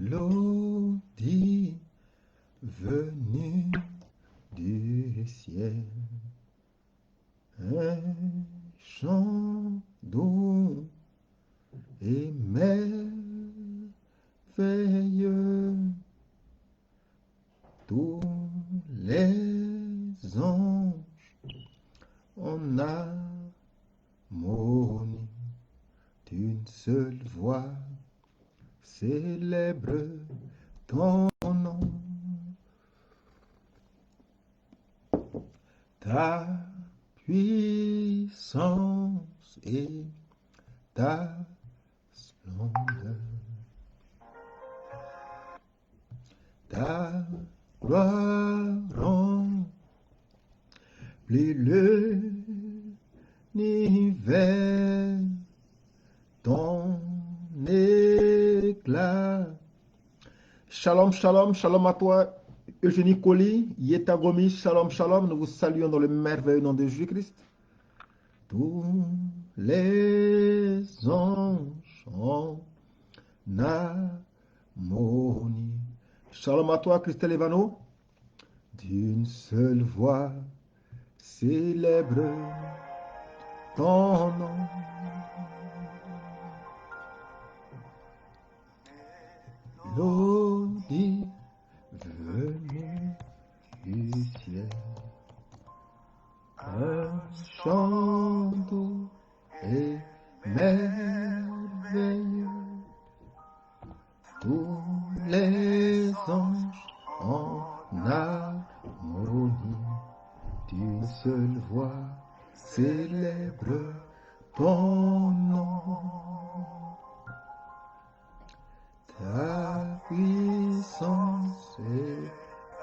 Mélodie venue du ciel, un chant doux et merveilleux. Tous les anges en harmonie d'une seule voix célèbre ton nom. Ta puissance et ta splendeur, ta gloire remplit l'univers, ton éclat. Shalom, shalom, shalom à toi, Eugénie Colli, Yeta Gomis, shalom, shalom. Nous vous saluons dans le merveilleux nom de Jésus-Christ. Tous les anges en harmonie. Shalom à toi, Christelle Evano. D'une seule voix célèbre ton nom. Mélodie venue du ciel, un chant doux et merveilleux. Tous les anges en harmonie d'une seule voix célèbre ton nom. Ta puissance et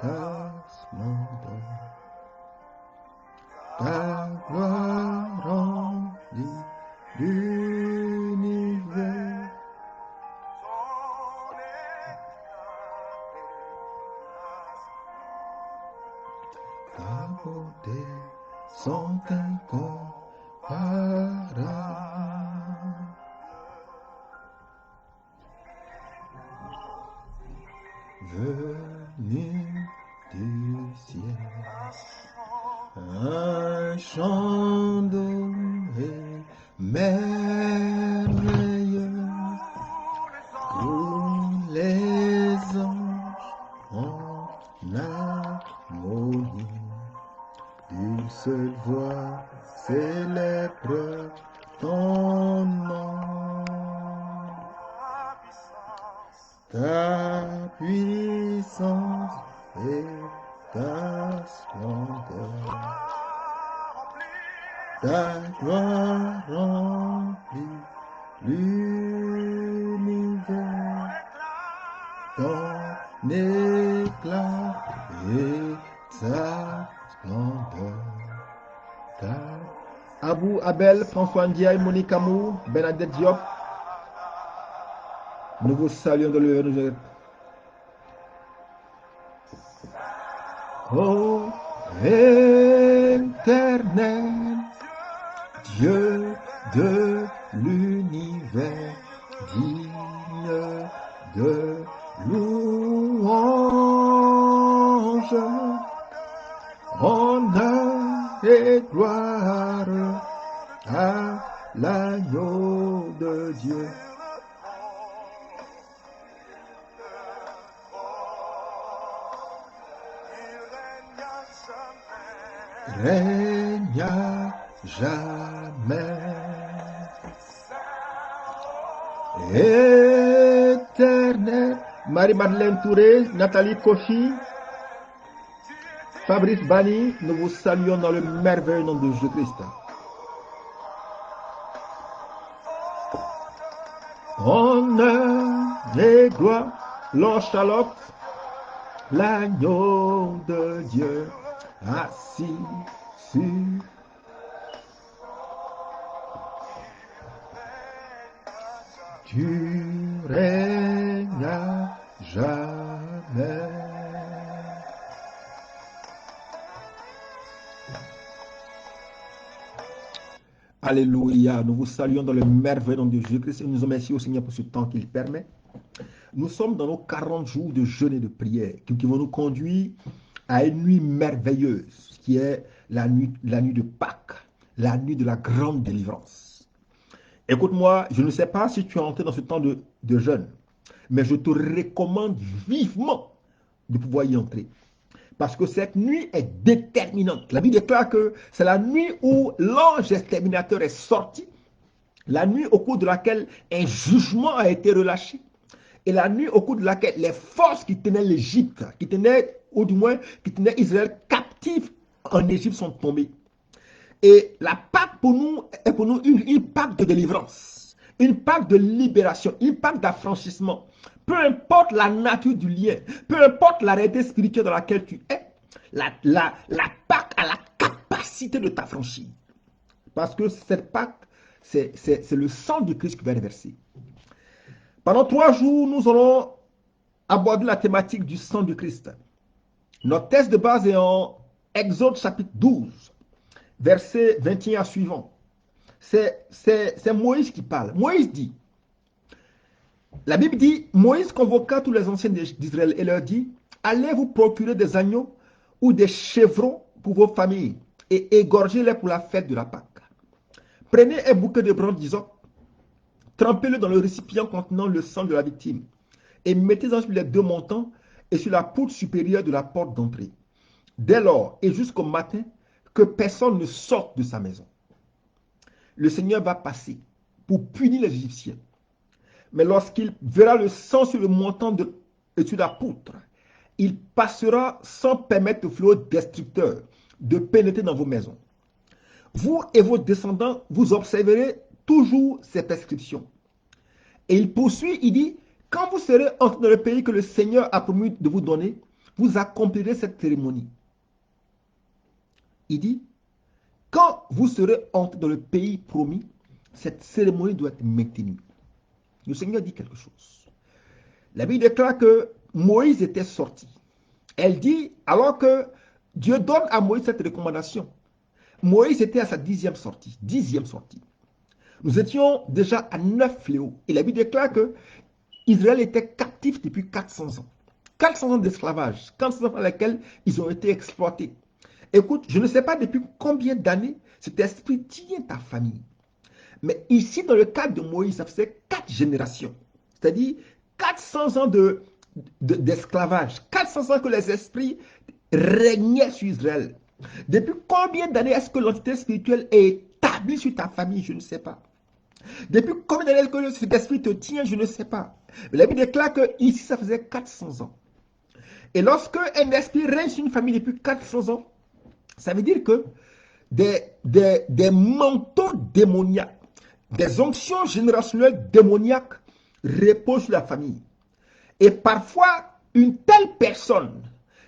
ta splendeur, ta gloire remplit l'univers. Ta beauté sont incomparables. Venu du ciel, un chant doux et merveilleux. Tous les anges en harmonie d'une seule voix célèbre ton nom. Ta puissance et ta splendeur, ta gloire remplit l'univers, ton éclat et ta splendeur. Abou, Abel, François Ndiaye, Monique Amou, Bernadette Diop, nous vous saluons dans le nom. Ô éternel, Dieu de l'univers, digne de louange, honneur et gloire à l'agneau de Dieu. Règne à jamais. Éternel, Marie-Madeleine Touré, Nathalie Kofi, Fabrice Bani, nous vous saluons dans le merveilleux nom de Jésus-Christ. Honneur et gloire, Lord Charlotte, l'agneau de Dieu, assis sur tu règnes à jamais. Alléluia. Nous vous saluons dans le merveilleux nom de Jésus-Christ et nous remercions au Seigneur pour ce temps qu'il permet. Nous sommes dans nos 40 jours de jeûne et de prière qui vont nous conduire à une nuit merveilleuse qui est la nuit de Pâques, la nuit de la grande délivrance. Écoute-moi, je ne sais pas si tu es entré dans ce temps de jeûne, mais je te recommande vivement de pouvoir y entrer. Parce que cette nuit est déterminante. La Bible déclare que c'est la nuit où l'ange exterminateur est sorti, la nuit au cours de laquelle un jugement a été relâché, et la nuit au cours de laquelle les forces qui tenaient l'Égypte, qui tenaient, ou du moins, qui tenaient Israël captif en Égypte sont tombées. Et la Pâque pour nous est pour nous une Pâque de délivrance, une Pâque de libération, une Pâque d'affranchissement. Peu importe la nature du lien, peu importe la réalité spirituelle dans laquelle tu es, la Pâque a la capacité de t'affranchir. Parce que cette Pâque, c'est le sang de Christ qui va être versé. Pendant 3 jours, nous allons aborder la thématique du sang de Christ. Notre texte de base est en Exode chapitre 12, verset 21 suivant. C'est Moïse qui parle. Moïse dit, la Bible dit, Moïse convoqua tous les anciens d'Israël et leur dit, allez vous procurer des agneaux ou des chevrons pour vos familles et égorgez-les pour la fête de la Pâque. Prenez un bouquet de branches d'hysope, trempez-le dans le récipient contenant le sang de la victime et mettez-en sur les 2 montants et sur la poutre supérieure de la porte d'entrée. Dès lors et jusqu'au matin, que personne ne sorte de sa maison. Le Seigneur va passer pour punir les Égyptiens. Mais lorsqu'il verra le sang sur le montant et sur la poutre, il passera sans permettre au fléau destructeur de pénétrer dans vos maisons. Vous et vos descendants, vous observerez toujours ces prescriptions. Et il poursuit, il dit, quand vous serez entrés dans le pays que le Seigneur a promis de vous donner, vous accomplirez cette cérémonie. Il dit, quand vous serez entrés dans le pays promis, cette cérémonie doit être maintenue. Le Seigneur dit quelque chose. La Bible déclare que Moïse était sorti. Elle dit, alors que Dieu donne à Moïse cette recommandation, Moïse était à sa 10e sortie. 10e sortie. Nous étions déjà à 9 fléaux. Et la Bible déclare que Israël était captif depuis 400 ans. 400 ans d'esclavage, 400 ans dans lesquels ils ont été exploités. Écoute, je ne sais pas depuis combien d'années cet esprit tient ta famille. Mais ici, dans le cadre de Moïse, ça faisait 4 générations. C'est-à-dire 400 ans d'esclavage. 400 ans que les esprits régnaient sur Israël. Depuis combien d'années est-ce que l'entité spirituelle est établie sur ta famille? Je ne sais pas. Depuis combien d'années est-ce que cet esprit te tient? Je ne sais pas. Mais la Bible déclare que ici, ça faisait 400 ans. Et lorsque un esprit règne sur une famille depuis 400 ans, ça veut dire que des manteaux démoniaques, des onctions générationnelles démoniaques reposent sur la famille. Et parfois, une telle personne,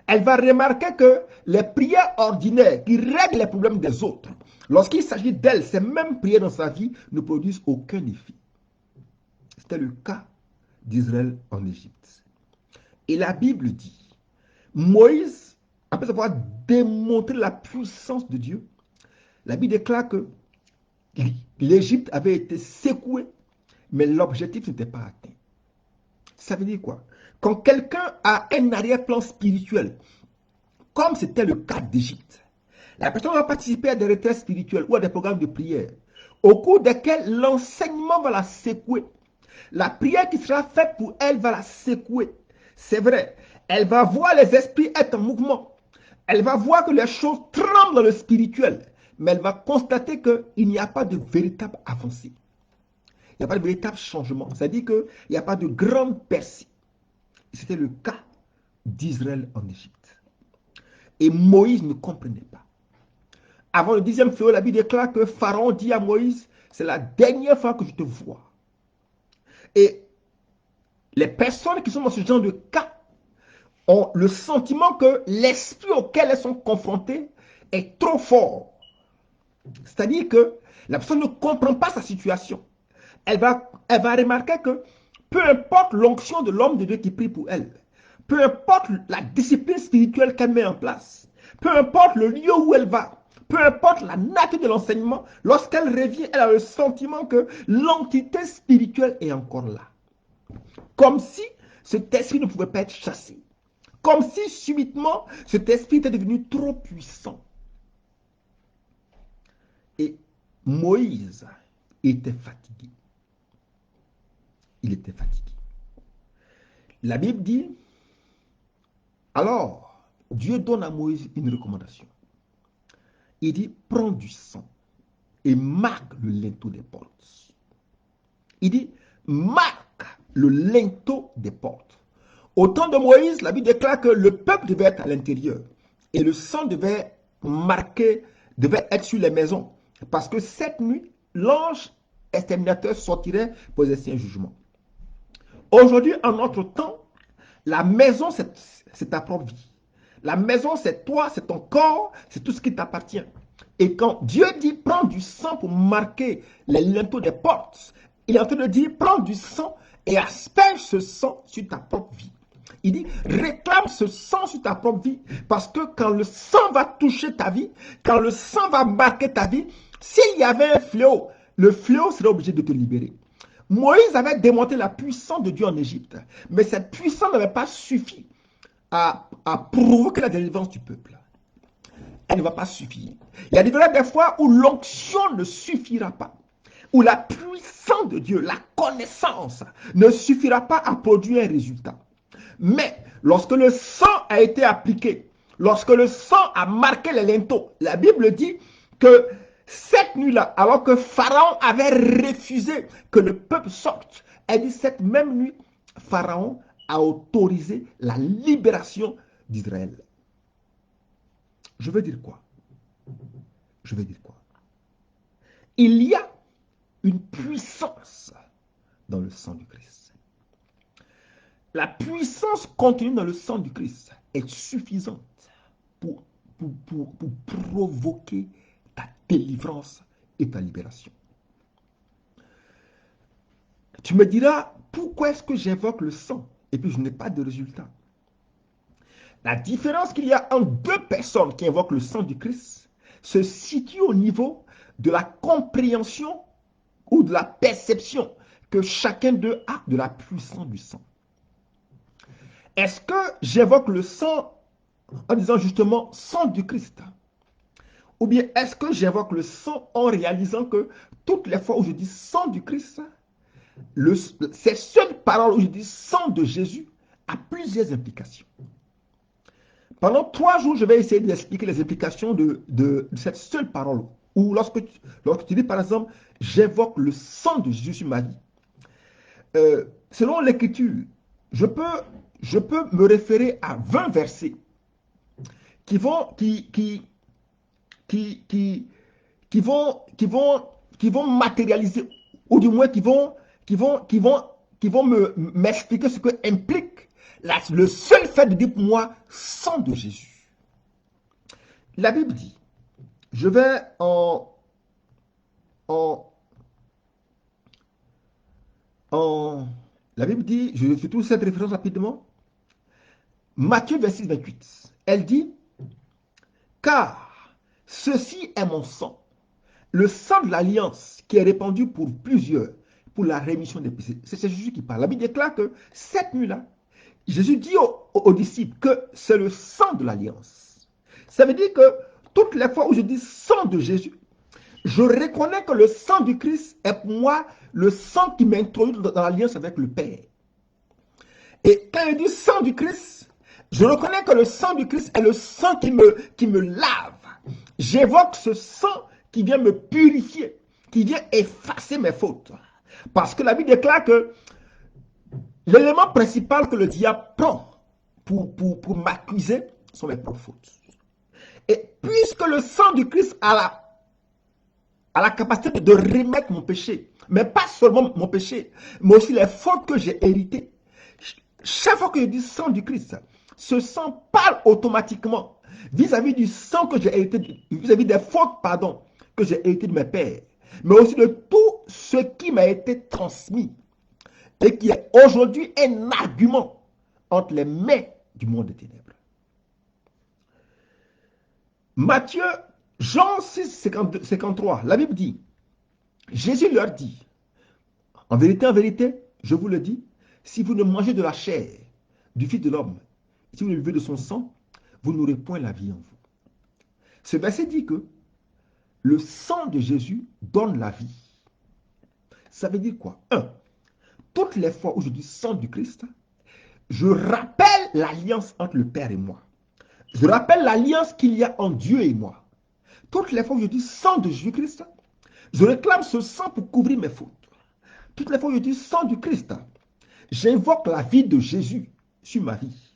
elle va remarquer que les prières ordinaires qui règlent les problèmes des autres, lorsqu'il s'agit d'elle, ces mêmes prières dans sa vie ne produisent aucun effet. C'était le cas d'Israël en Égypte. Et la Bible dit, Moïse, après avoir démontré la puissance de Dieu, la Bible déclare que l'Égypte avait été secouée, mais l'objectif n'était pas atteint. Ça veut dire quoi? Quand quelqu'un a un arrière-plan spirituel, comme c'était le cas d'Égypte, la personne va participer à des retraites spirituelles ou à des programmes de prière, au cours desquels l'enseignement va la secouer. La prière qui sera faite pour elle va la secouer. C'est vrai, elle va voir les esprits être en mouvement. Elle va voir que les choses tremblent dans le spirituel. Mais elle va constater qu'il n'y a pas de véritable avancée. Il n'y a pas de véritable changement. C'est-à-dire qu'il n'y a pas de grande percée. C'était le cas d'Israël en Égypte. Et Moïse ne comprenait pas. Avant le 10e fléau, la Bible déclare que Pharaon dit à Moïse, c'est la dernière fois que je te vois. Et les personnes qui sont dans ce genre de cas ont le sentiment que l'esprit auquel elles sont confrontées est trop fort. C'est-à-dire que la personne ne comprend pas sa situation. Elle va remarquer que peu importe l'onction de l'homme de Dieu qui prie pour elle, peu importe la discipline spirituelle qu'elle met en place, peu importe le lieu où elle va, peu importe la nature de l'enseignement, lorsqu'elle revient, elle a le sentiment que l'entité spirituelle est encore là. Comme si cet esprit ne pouvait pas être chassé. Comme si subitement cet esprit était devenu trop puissant. Et Moïse était fatigué. Il était fatigué. La Bible dit, alors, Dieu donne à Moïse une recommandation. Il dit, prends du sang et marque le linteau des portes. Il dit, marque le linteau des portes. Au temps de Moïse, la Bible déclare que le peuple devait être à l'intérieur et le sang devait être sur les maisons. Parce que cette nuit, l'ange exterminateur sortirait pour exercer un jugement. Aujourd'hui, en notre temps, la maison, c'est ta propre vie. La maison, c'est toi, c'est ton corps, c'est tout ce qui t'appartient. Et quand Dieu dit, prends du sang pour marquer les linteaux des portes, il est en train de dire, prends du sang et asperge ce sang sur ta propre vie. Il dit, réclame ce sang sur ta propre vie, parce que quand le sang va toucher ta vie, quand le sang va marquer ta vie, s'il y avait un fléau, le fléau serait obligé de te libérer. Moïse avait démonté la puissance de Dieu en Égypte, mais cette puissance n'avait pas suffi à provoquer la délivrance du peuple. Elle ne va pas suffire. Il y a des fois où l'onction ne suffira pas, où la puissance de Dieu, la connaissance, ne suffira pas à produire un résultat. Mais lorsque le sang a été appliqué, lorsque le sang a marqué les linteaux, la Bible dit que cette nuit-là, alors que Pharaon avait refusé que le peuple sorte, elle dit cette même nuit, Pharaon a autorisé la libération d'Israël. Je veux dire quoi? Je veux dire quoi? Il y a une puissance dans le sang du Christ. La puissance contenue dans le sang du Christ est suffisante pour provoquer ta délivrance et ta libération. Tu me diras, pourquoi est-ce que j'invoque le sang et puis je n'ai pas de résultat? La différence qu'il y a entre deux personnes qui invoquent le sang du Christ se situe au niveau de la compréhension ou de la perception que chacun d'eux a de la puissance du sang. Est-ce que j'évoque le sang en disant justement sang du Christ? Ou bien est-ce que j'évoque le sang en réalisant que toutes les fois où je dis sang du Christ, ces seules paroles où je dis sang de Jésus a plusieurs implications. Pendant 3 jours, je vais essayer d'expliquer les implications de cette seule parole. Ou lorsque tu dis par exemple, j'évoque le sang de Jésus sur ma vie. Selon l'écriture, je peux me référer à 20 versets qui vont matérialiser, ou du moins qui vont m'expliquer ce que implique le seul fait de dire pour moi sang de Jésus. La Bible dit, je vais la Bible dit, je fais toute cette référence rapidement. Matthieu 26, 28, elle dit, car ceci est mon sang, le sang de l'alliance qui est répandu pour plusieurs, pour la rémission des péchés. C'est Jésus qui parle. La Bible déclare que cette nuit-là, Jésus dit aux disciples que c'est le sang de l'alliance. Ça veut dire que toutes les fois où je dis sang de Jésus, je reconnais que le sang du Christ est pour moi le sang qui m'introduit dans l'alliance avec le Père. Et quand je dis sang du Christ, je reconnais que le sang du Christ est le sang qui me lave. J'évoque ce sang qui vient me purifier, qui vient effacer mes fautes. Parce que la Bible déclare que l'élément principal que le diable prend pour m'accuser sont mes propres fautes. Et puisque le sang du Christ a la capacité de remettre mon péché, mais pas seulement mon péché, mais aussi les fautes que j'ai héritées. Chaque fois que je dis sang du Christ, ce sang parle automatiquement vis-à-vis du sang que j'ai hérité, vis-à-vis des fautes, pardon, que j'ai hérité de mes pères, mais aussi de tout ce qui m'a été transmis et qui est aujourd'hui un argument entre les mains du monde des ténèbres. Matthieu Jean 6, 53, la Bible dit, Jésus leur dit, en vérité, je vous le dis, si vous ne mangez de la chair du Fils de l'homme, si vous ne buvez de son sang, vous n'aurez point la vie en vous. Ce verset dit que le sang de Jésus donne la vie. Ça veut dire quoi? Un, toutes les fois où je dis sang du Christ, je rappelle l'alliance entre le Père et moi. Je rappelle l'alliance qu'il y a entre Dieu et moi. Toutes les fois où je dis sang de Jésus-Christ, je réclame ce sang pour couvrir mes fautes. Toutes les fois où je dis sang du Christ, j'invoque la vie de Jésus sur ma vie.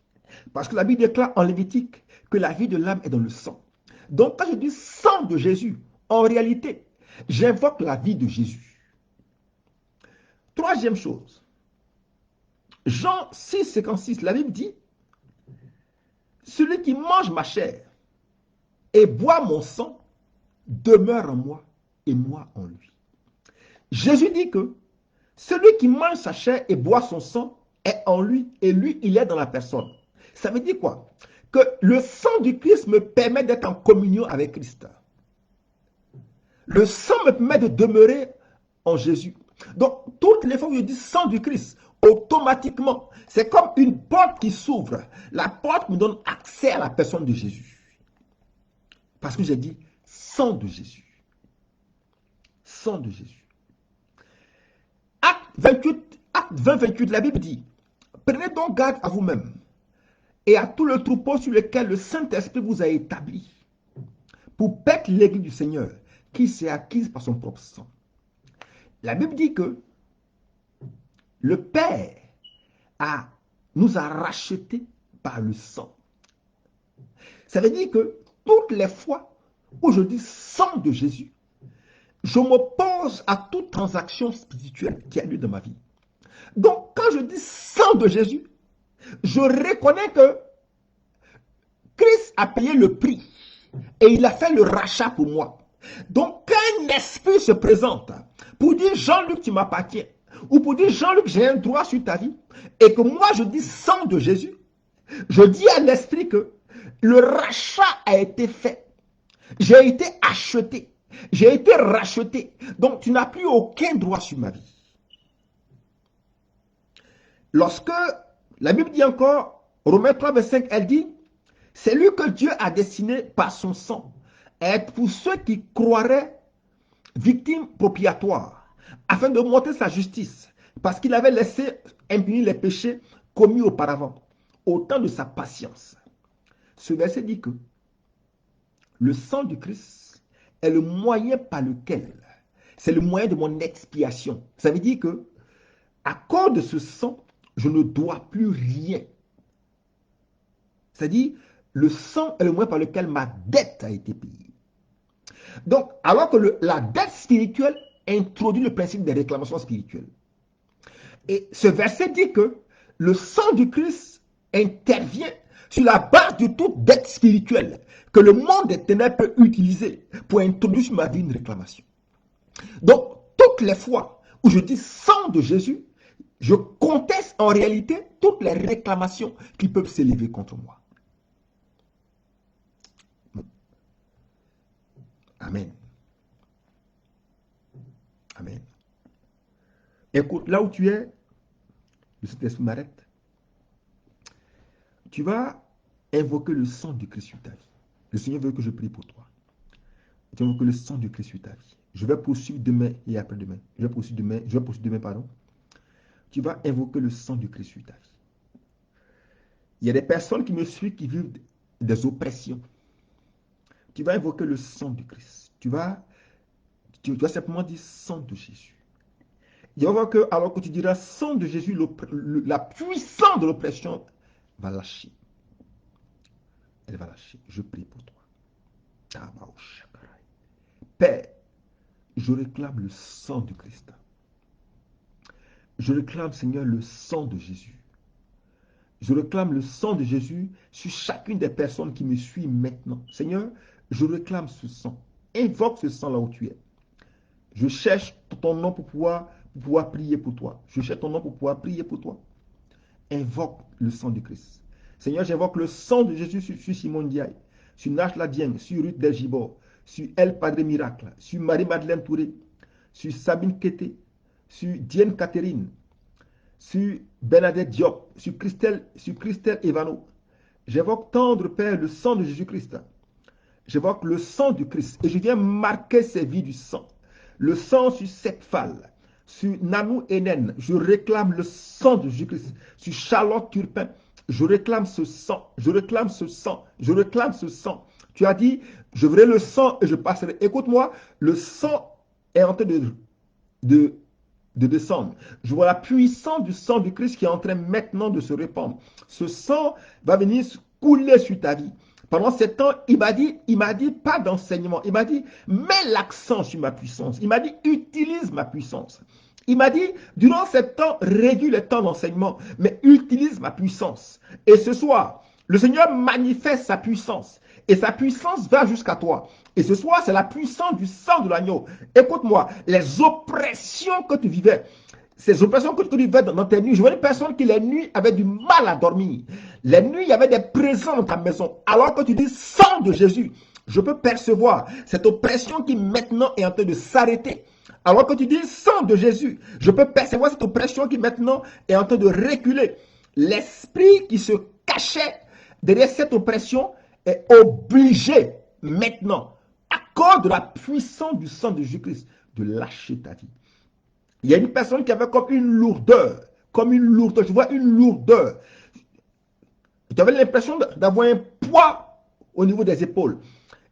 Parce que la Bible déclare en Lévitique que la vie de l'âme est dans le sang. Donc quand je dis sang de Jésus, en réalité, j'invoque la vie de Jésus. Troisième chose, Jean 6, 56, la Bible dit, celui qui mange ma chair et boit mon sang demeure en moi et moi en lui. Jésus dit que celui qui mange sa chair et boit son sang est en lui et lui, il est dans la personne. Ça veut dire quoi? Que le sang du Christ me permet d'être en communion avec Christ. Le sang me permet de demeurer en Jésus. Donc, toutes les fois où je dis sang du Christ, automatiquement, c'est comme une porte qui s'ouvre. La porte me donne accès à la personne de Jésus. Parce que j'ai dit sang de Jésus. Sang de Jésus. Acte 20, 28, la Bible dit, prenez donc garde à vous-même et à tout le troupeau sur lequel le Saint-Esprit vous a établi pour paître l'église du Seigneur qui s'est acquise par son propre sang. La Bible dit que le Père nous a rachetés par le sang. Ça veut dire que toutes les fois où je dis sang de Jésus, je m'oppose à toute transaction spirituelle qui a lieu dans ma vie. Donc, quand je dis sang de Jésus, je reconnais que Christ a payé le prix et il a fait le rachat pour moi. Donc, quand un esprit se présente pour dire Jean-Luc, tu m'appartiens, ou pour dire Jean-Luc, j'ai un droit sur ta vie, et que moi je dis sang de Jésus, je dis à l'esprit que le rachat a été fait. J'ai été acheté. J'ai été racheté. Donc, tu n'as plus aucun droit sur ma vie. Lorsque la Bible dit encore, Romains 3, 25, elle dit, c'est lui que Dieu a destiné par son sang être pour ceux qui croiraient victimes propiatoires, afin de montrer sa justice, parce qu'il avait laissé impunis les péchés commis auparavant, au temps de sa patience. Ce verset dit que le sang du Christ est le moyen par lequel, c'est le moyen de mon expiation. Ça veut dire que, à cause de ce sang, je ne dois plus rien. C'est-à-dire, le sang est le moyen par lequel ma dette a été payée. Donc, alors que la dette spirituelle introduit le principe des réclamations spirituelles. Et ce verset dit que le sang du Christ intervient sur la base de toute dette spirituelle que le monde des ténèbres peut utiliser pour introduire sur ma vie une réclamation. Donc, toutes les fois où je dis sang de Jésus, je conteste en réalité toutes les réclamations qui peuvent s'élever contre moi. Amen. Amen. Écoute, là où tu es, le Saint-Esprit m'arrête. Tu vas invoquer le sang du Christ sur ta vie. Le Seigneur veut que je prie pour toi. Tu vas invoquer le sang du Christ sur ta vie. Je vais poursuivre demain et après-demain. Je vais poursuivre demain, pardon. Tu vas invoquer le sang du Christ sur ta vie. Il y a des personnes qui me suivent qui vivent des oppressions. Tu vas invoquer le sang du Christ. Tu vas simplement dire sang de Jésus. Il va voir que, alors que tu diras sang de Jésus, la puissance de l'oppression va lâcher. Elle va lâcher. Je prie pour toi. Père, je réclame le sang du Christ. Je réclame, Seigneur, le sang de Jésus. Je réclame le sang de Jésus sur chacune des personnes qui me suivent maintenant. Seigneur, je réclame ce sang. Invoque ce sang là où tu es. Je cherche ton nom pour pouvoir prier pour toi. Je cherche ton nom pour pouvoir prier pour toi. Invoque le sang du Christ. Seigneur, j'invoque le sang de Jésus sur Simon Diaye, sur Nash Ladieng, sur Ruth Delgibor, sur El Padre Miracle, sur Marie-Madeleine Touré, sur Sabine Kété, sur Diane Catherine, sur Bernadette Diop, sur Christelle Evano. J'évoque tendre, Père, le sang de Jésus-Christ. J'évoque le sang du Christ et je viens marquer ces vies du sang. Le sang sur cette femme, sur Nanou Enen, je réclame le sang de Jésus-Christ. Sur Charlotte Turpin, je réclame ce sang, je réclame ce sang, je réclame ce sang. Tu as dit, je verrai le sang et je passerai. Écoute-moi, le sang est en train de, de descendre. Je vois la puissance du sang du Christ qui est en train maintenant de se répandre. Ce sang va venir couler sur ta vie. Pendant ce temps, il m'a dit pas d'enseignement. Il m'a dit, mets l'accent sur ma puissance. Il m'a dit, utilise ma puissance. Il m'a dit, durant ce temps, réduis le temps d'enseignement, mais utilise ma puissance. Et ce soir, le Seigneur manifeste sa puissance. Et sa puissance va jusqu'à toi. Et ce soir, c'est la puissance du sang de l'agneau. Écoute-moi, les oppressions que tu vivais, ces oppressions que tu vivais dans tes nuits, je vois une personne qui les nuits avait du mal à dormir. Les nuits, il y avait des présents dans ta maison. Alors que tu dis sang de Jésus, je peux percevoir cette oppression qui maintenant est en train de s'arrêter. Alors que tu dis sang de Jésus, je peux percevoir cette oppression qui maintenant est en train de reculer. L'esprit qui se cachait derrière cette oppression est obligé maintenant, à cause de la puissance du sang de Jésus-Christ, de lâcher ta vie. Il y a une personne qui avait comme une lourdeur, je vois une lourdeur. Tu avais l'impression d'avoir un poids au niveau des épaules.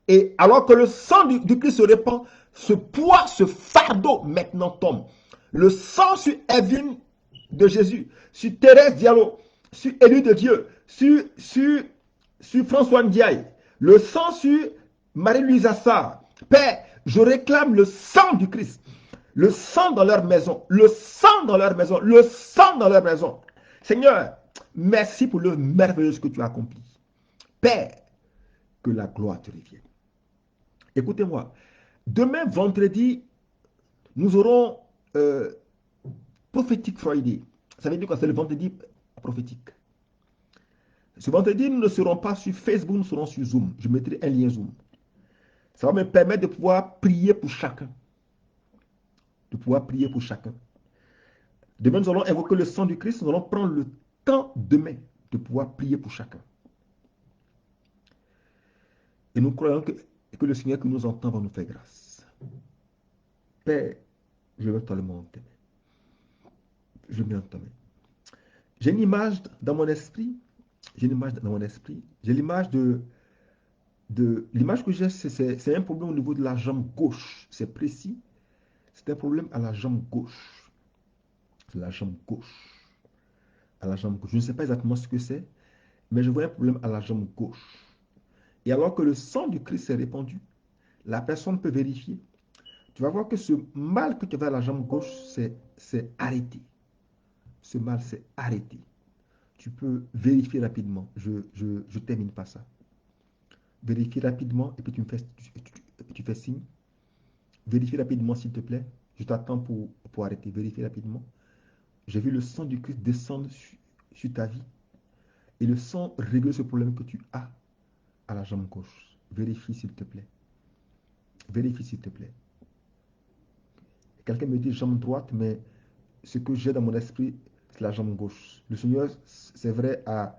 Et alors que le sang du Christ se répand, ce poids, ce fardeau maintenant tombe. Le sang sur Evelyne de Jésus, sur Thérèse Diallo, sur Élu de Dieu, sur François Ndiaye, le sang sur Marie-Louise Assar. Père, je réclame le sang du Christ. Le sang dans leur maison, le sang dans leur maison, le sang dans leur maison. Seigneur, merci pour le merveilleux que tu as accompli. Père, que la gloire te revienne. Écoutez-moi, demain vendredi, nous aurons Prophétique Friday. Ça veut dire quoi? C'est le vendredi prophétique. Ce vendredi, nous ne serons pas sur Facebook, nous serons sur Zoom. Je mettrai un lien Zoom. Ça va me permettre de pouvoir prier pour chacun. De pouvoir prier pour chacun. Demain, nous allons invoquer le sang du Christ. Nous allons prendre le temps demain de pouvoir prier pour chacun. Et nous croyons que le Seigneur qui nous entend va nous faire grâce. Père, je veux tellement t'aimer. Je mets en ta main. J'ai une image dans mon esprit. J'ai l'image l'image que j'ai, c'est un problème au niveau de la jambe gauche. C'est précis. C'est un problème à la jambe gauche. La jambe gauche. À la jambe gauche. Je ne sais pas exactement ce que c'est, mais je vois un problème à la jambe gauche. Et alors que le sang du Christ s'est répandu, la personne peut vérifier. Tu vas voir que ce mal que tu as à la jambe gauche, c'est arrêté. Ce mal s'est arrêté. Tu peux vérifier rapidement. Je termine par ça. Vérifie rapidement et puis tu fais signe. Vérifie rapidement s'il te plaît. Je t'attends pour arrêter. Vérifie rapidement. J'ai vu le sang du Christ descendre sur ta vie. Et le sang règle ce problème que tu as à la jambe gauche. Vérifie s'il te plaît. Vérifie s'il te plaît. Quelqu'un me dit jambe droite, mais ce que j'ai dans mon esprit, c'est la jambe gauche. Le Seigneur, c'est vrai, a